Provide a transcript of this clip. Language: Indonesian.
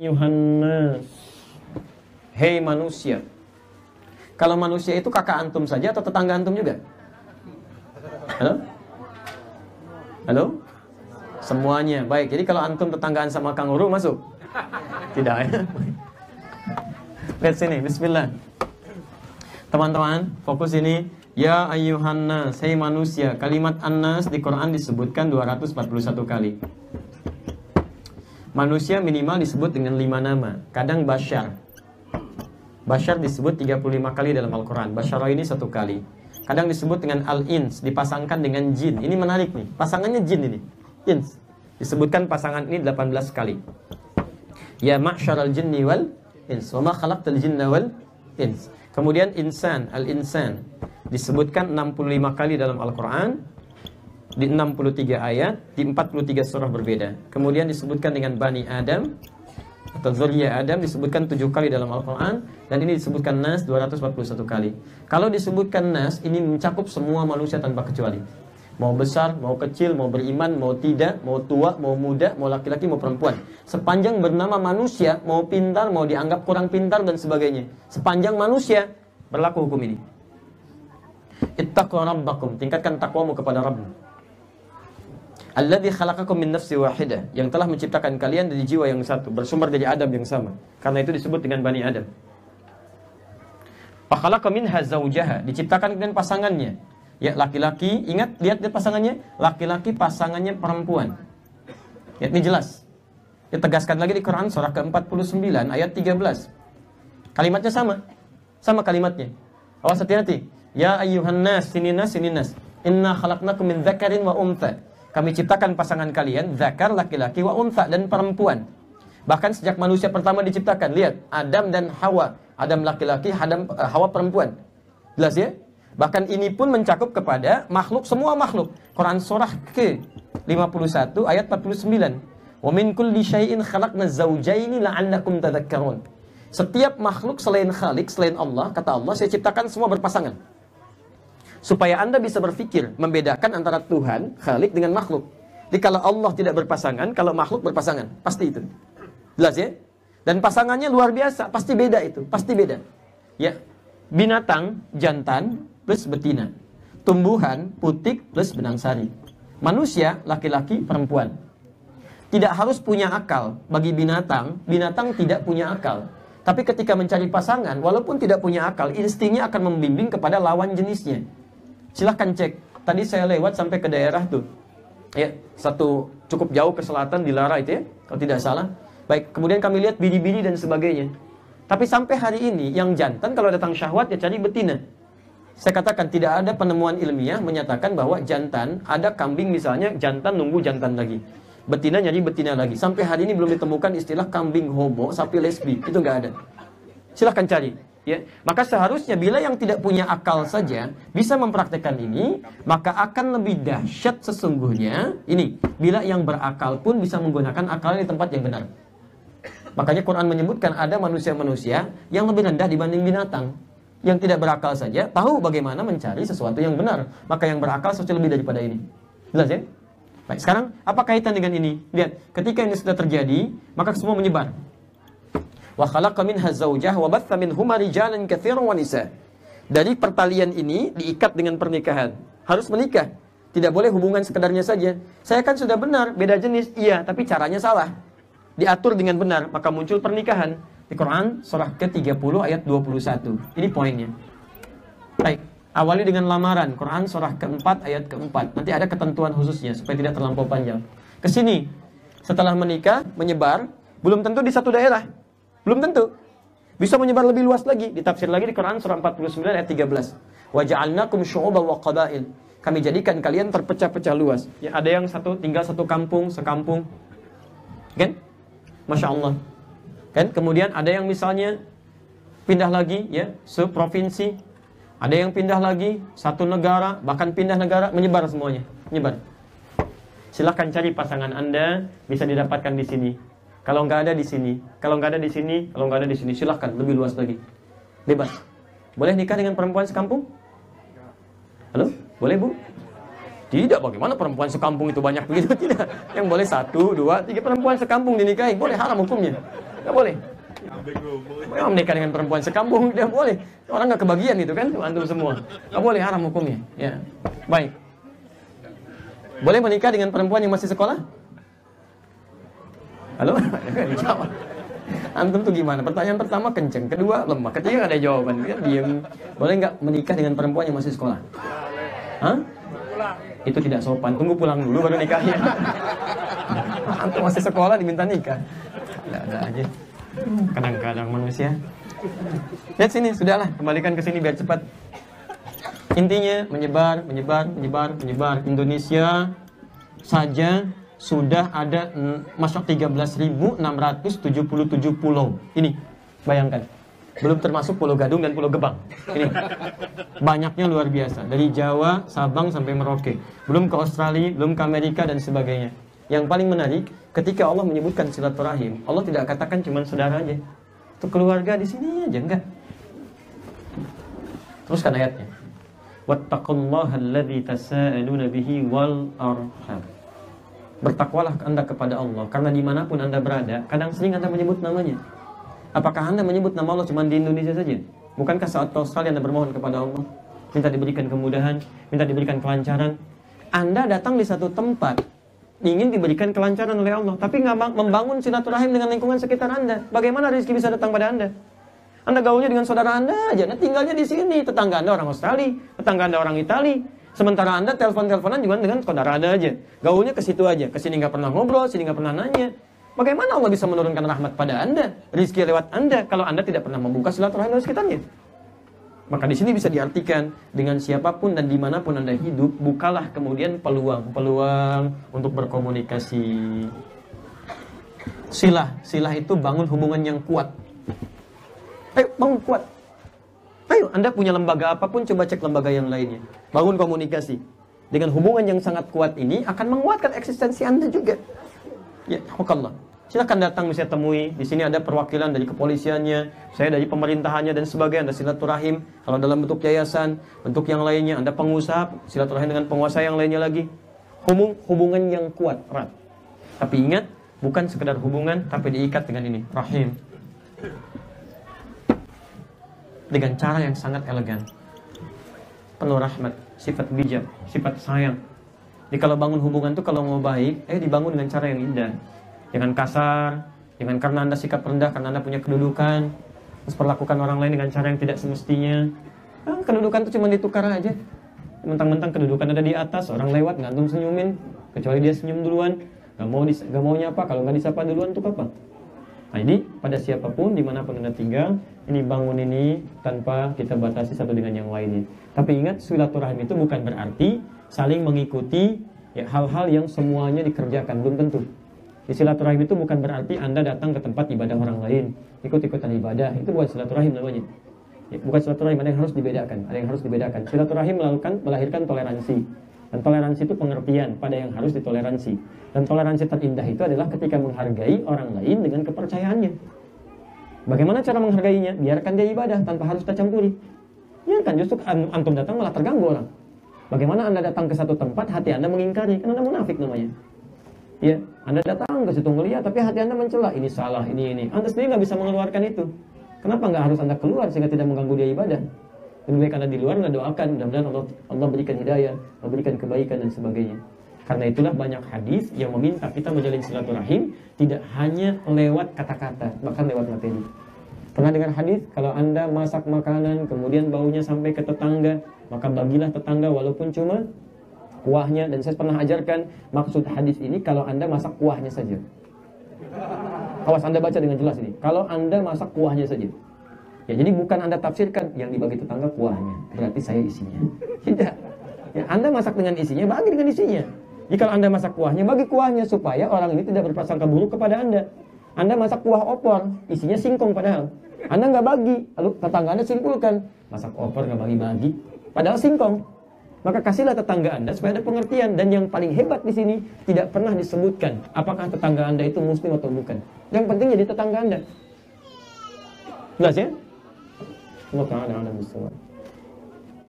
Yuhannas, hei manusia. Kalau manusia itu kakak antum saja atau tetangga antum juga? Halo? Halo? Semuanya. Baik, jadi kalau antum tetanggaan sama kanguru masuk? Tidak ya? Lihat sini, bismillah. Teman-teman, fokus ini. Ya ayyuhannas, hei manusia. Kalimat annas di Quran disebutkan 241 kali. Manusia minimal disebut dengan 5 nama. Kadang Bashar. Bashar disebut 35 kali dalam Al-Quran. Bashara ini 1 kali. Kadang disebut dengan Al-Ins, dipasangkan dengan jin. Ini menarik nih, pasangannya jin ini, Ins. Disebutkan pasangan ini 18 kali. Ya ma'syaral jinni wal ins, wa ma khalaqtal jinna wal ins. Kemudian insan, Al-Insan, disebutkan 65 kali dalam Al-Quran, di 63 ayat, di 43 surah berbeda. Kemudian disebutkan dengan Bani Adam atau Dzurriyyah Adam, disebutkan 7 kali dalam Al-Quran. Dan ini disebutkan Nas 241 kali. Kalau disebutkan Nas, ini mencakup semua manusia tanpa kecuali. Mau besar, mau kecil, mau beriman, mau tidak, mau tua, mau muda, mau laki-laki, mau perempuan. Sepanjang bernama manusia, mau pintar, mau dianggap kurang pintar dan sebagainya, sepanjang manusia, berlaku hukum ini. Ittaqu rabbakum, tingkatkan takwamu kepada Rabbmu. Alladzi khalaqakum min nafsin wahidah, yang telah menciptakan kalian dari jiwa yang satu, bersumber dari Adam yang sama. Karena itu disebut dengan Bani Adam. Fa khalaqa minha zawjaha, diciptakan dengan pasangannya. Ya, laki-laki, ingat, lihat pasangannya, laki-laki pasangannya perempuan. Ya, ini jelas. Ditegaskan lagi di Quran surah ke-49 ayat 13. Kalimatnya sama. Sama kalimatnya. Awas hati-hati. Ya ayyuhan nas, sininas, sininas. Inna khalaqnakum min dzakarin wa untha. Kami ciptakan pasangan kalian, zakar laki-laki, wa untha dan perempuan. Bahkan sejak manusia pertama diciptakan, lihat, Adam dan Hawa. Adam laki-laki, Hawa perempuan. Jelas ya? Bahkan ini pun mencakup kepada makhluk, semua makhluk. Quran surah ke-51 ayat 49. Wa min kulli syai'in khalaqna zawjaini la'allakum tadhakkarun. Setiap makhluk selain Khalik, selain Allah, kata Allah, saya ciptakan semua berpasangan. Supaya Anda bisa berpikir, membedakan antara Tuhan, Khalik dengan makhluk. Jadi kalau Allah tidak berpasangan, kalau makhluk berpasangan, pasti itu. Jelas ya? Dan pasangannya luar biasa, pasti beda itu, pasti beda. Ya, binatang jantan plus betina, tumbuhan putik plus benang sari, manusia laki-laki perempuan. Tidak harus punya akal. Bagi binatang, binatang tidak punya akal. Tapi ketika mencari pasangan, walaupun tidak punya akal, instingnya akan membimbing kepada lawan jenisnya. Silahkan cek. Tadi saya lewat sampai ke daerah tuh, ya, satu cukup jauh ke selatan di Lara itu ya, kalau tidak salah. Baik, kemudian kami lihat biri-biri dan sebagainya. Tapi sampai hari ini, yang jantan kalau datang syahwat ya cari betina. Saya katakan tidak ada penemuan ilmiah menyatakan bahwa jantan, ada kambing misalnya, jantan nunggu jantan lagi, betina nyari betina lagi. Sampai hari ini belum ditemukan istilah kambing homo, sapi lesbi, itu nggak ada. Silahkan cari. Ya, maka seharusnya bila yang tidak punya akal saja bisa mempraktekkan ini, maka akan lebih dahsyat sesungguhnya ini bila yang berakal pun bisa menggunakan akalnya di tempat yang benar. Makanya Quran menyebutkan ada manusia-manusia yang lebih rendah dibanding binatang. Yang tidak berakal saja tahu bagaimana mencari sesuatu yang benar, maka yang berakal sesuatu lebih daripada ini. Jelas ya? Baik, sekarang apa kaitan dengan ini? Lihat, ketika ini sudah terjadi, maka semua menyebar. Wa khalaqa minha zawjaha wa batha minhuma rijalan katsiran wa nisa. Dari pertalian ini diikat dengan pernikahan. Harus menikah. Tidak boleh hubungan sekedarnya saja. Saya kan sudah benar, beda jenis. Iya, tapi caranya salah. Diatur dengan benar, maka muncul pernikahan. Di Quran surah ke-30 ayat 21. Ini poinnya. Baik, awali dengan lamaran. Quran surah ke-4 ayat ke-4. Nanti ada ketentuan khususnya supaya tidak terlampau panjang. Kesini, setelah menikah, menyebar, belum tentu di satu daerah. Belum tentu. Bisa menyebar lebih luas lagi. Ditafsir lagi di Quran surah 49 ayat 13. Wa ja'alnakum syu'uban wa qabail. Kami jadikan kalian terpecah-pecah luas. Ya, ada yang tinggal satu kampung, sekampung. Kan? Masya Allah. Kan? Kemudian ada yang misalnya pindah lagi, ya, seprovinsi. Ada yang pindah lagi, satu negara, bahkan pindah negara, menyebar semuanya. Menyebar. Silahkan cari pasangan Anda, bisa didapatkan di sini. Kalau nggak ada di sini, kalau nggak ada di sini, kalau nggak ada di sini, silahkan lebih luas lagi, bebas. Boleh nikah dengan perempuan sekampung? Halo, boleh bu? Tidak, bagaimana perempuan sekampung itu banyak begitu? Tidak. Yang boleh 1, 2, 3 perempuan sekampung dinikahi, boleh, haram hukumnya. Nggak boleh. Memang menikah dengan perempuan sekampung tidak boleh. Orang nggak kebagian itu kan, antum semua. Nggak boleh, haram hukumnya. Ya, baik. Boleh menikah dengan perempuan yang masih sekolah? Halo, nggak dijawab. Antum tuh gimana? Pertanyaan pertama kenceng, kedua lemah, ketiga nggak ada jawaban. Dia diem. Boleh nggak menikah dengan perempuan yang masih sekolah? Hah? Itu tidak sopan. Tunggu pulang dulu baru nikahnya. Antum masih sekolah diminta nikah. Ada aja. Kadang-kadang manusia. Lihat sini, sudahlah, kembalikan ke sini biar cepat. Intinya menyebar. Indonesia saja sudah ada masuk 13.677 pulau. Ini, bayangkan. Belum termasuk Pulau Gadung dan Pulau Gebang. Ini, banyaknya luar biasa. Dari Jawa, Sabang sampai Merauke. Belum ke Australia, belum ke Amerika dan sebagainya. Yang paling menarik, ketika Allah menyebutkan silaturahim, Allah tidak katakan cuma saudara aja. Itu keluarga di sini aja, enggak. Teruskan ayatnya. Wattaqullaha alladzi tasaaluna bihi wal arham. Bertakwalah Anda kepada Allah, karena dimanapun Anda berada, kadang sering Anda menyebut namanya. Apakah Anda menyebut nama Allah cuma di Indonesia saja? Bukankah saat Australia Anda bermohon kepada Allah, minta diberikan kemudahan, minta diberikan kelancaran? Anda datang di satu tempat, ingin diberikan kelancaran oleh Allah, tapi nggak membangun silaturahim dengan lingkungan sekitar Anda. Bagaimana rezeki bisa datang pada Anda? Anda gaulnya dengan saudara Anda aja, Anda tinggalnya di sini. Tetangga Anda orang Australia, tetangga Anda orang Italia. Sementara Anda telepon-teleponan juga dengan saudara Anda aja. Gaulnya ke situ aja, ke sini nggak pernah ngobrol, sini nggak pernah nanya. Bagaimana Allah bisa menurunkan rahmat pada Anda, rezeki lewat Anda, kalau Anda tidak pernah membuka silaturahim dengan sekitarnya? Maka di sini bisa diartikan dengan siapapun dan dimanapun Anda hidup, bukalah kemudian peluang untuk berkomunikasi. Silah itu bangun hubungan yang kuat. Ayo bangun kuat. Ayo, Anda punya lembaga apapun, coba cek lembaga yang lainnya. Bangun komunikasi. Dengan hubungan yang sangat kuat ini akan menguatkan eksistensi Anda juga. Ya, Allah. Silakan datang, bisa temui. Di sini ada perwakilan dari kepolisiannya, saya dari pemerintahannya dan sebagainya. Ada silaturahim. Kalau dalam bentuk yayasan, bentuk yang lainnya, Anda pengusaha, silaturahim dengan penguasa yang lainnya lagi. Hubungan yang kuat, erat. Tapi ingat, bukan sekedar hubungan, tapi diikat dengan ini, rahim. Dengan cara yang sangat elegan, penuh rahmat, sifat bijak, sifat sayang. Jadi kalau bangun hubungan itu kalau mau baik, dibangun dengan cara yang indah. Jangan kasar, jangan karena Anda sikap rendah, karena Anda punya kedudukan, terus perlakukan orang lain dengan cara yang tidak semestinya. Kedudukan itu cuma ditukar aja. Mentang-mentang kedudukan ada di atas, orang lewat nggak antum senyumin, kecuali dia senyum duluan, nggak mau nyapa, kalau nggak disapa duluan untuk apa? Nah, jadi pada siapapun dimanapun Anda tinggal, ini bangun ini tanpa kita batasi satu dengan yang lainnya. Tapi ingat, silaturahim itu bukan berarti saling mengikuti hal-hal yang semuanya dikerjakan, belum tentu. Di silaturahim itu bukan berarti Anda datang ke tempat ibadah orang lain, ikut-ikutan ibadah, itu bukan silaturahim namanya. Bukan silaturahim, ada yang harus dibedakan. Silaturahim melahirkan toleransi. Dan toleransi itu pengertian pada yang harus ditoleransi. Dan toleransi terindah itu adalah ketika menghargai orang lain dengan kepercayaannya. Bagaimana cara menghargainya? Biarkan dia ibadah tanpa harus kita campuri. Ya kan, justru antum datang malah terganggu orang. Bagaimana Anda datang ke satu tempat, hati Anda mengingkari, kan Anda munafik namanya. Ya, Anda datang ke situ ngeliat, tapi hati Anda mencela, ini salah, ini. Anda sendiri nggak bisa mengeluarkan itu. Kenapa nggak harus Anda keluar sehingga tidak mengganggu dia ibadah? Lebih baik Anda di luar, Anda doakan, mudah-mudahan Allah berikan hidayah, Allah berikan kebaikan dan sebagainya. Karena itulah banyak hadis yang meminta kita menjalin silaturahim tidak hanya lewat kata-kata, bahkan lewat materi. Pernah dengar hadis, kalau Anda masak makanan, kemudian baunya sampai ke tetangga, maka bagilah tetangga walaupun cuma kuahnya. Dan saya pernah ajarkan maksud hadis ini kalau Anda masak kuahnya saja. Awas Anda baca dengan jelas ini. Kalau Anda masak kuahnya saja. Ya, jadi bukan Anda tafsirkan yang dibagi tetangga kuahnya, berarti saya isinya. Tidak. Ya, Anda masak dengan isinya, bagi dengan isinya. Jika Anda masak kuahnya, bagi kuahnya supaya orang ini tidak berprasangka buruk kepada Anda. Anda masak kuah opor, isinya singkong padahal. Anda nggak bagi, lalu tetangga Anda simpulkan, masak opor nggak bagi-bagi, padahal singkong. Maka kasihlah tetangga Anda supaya ada pengertian. Dan yang paling hebat di sini tidak pernah disebutkan apakah tetangga Anda itu muslim atau bukan. Yang penting jadi tetangga Anda. Jelas ya? Allah Ta'ala a'lam bishawab.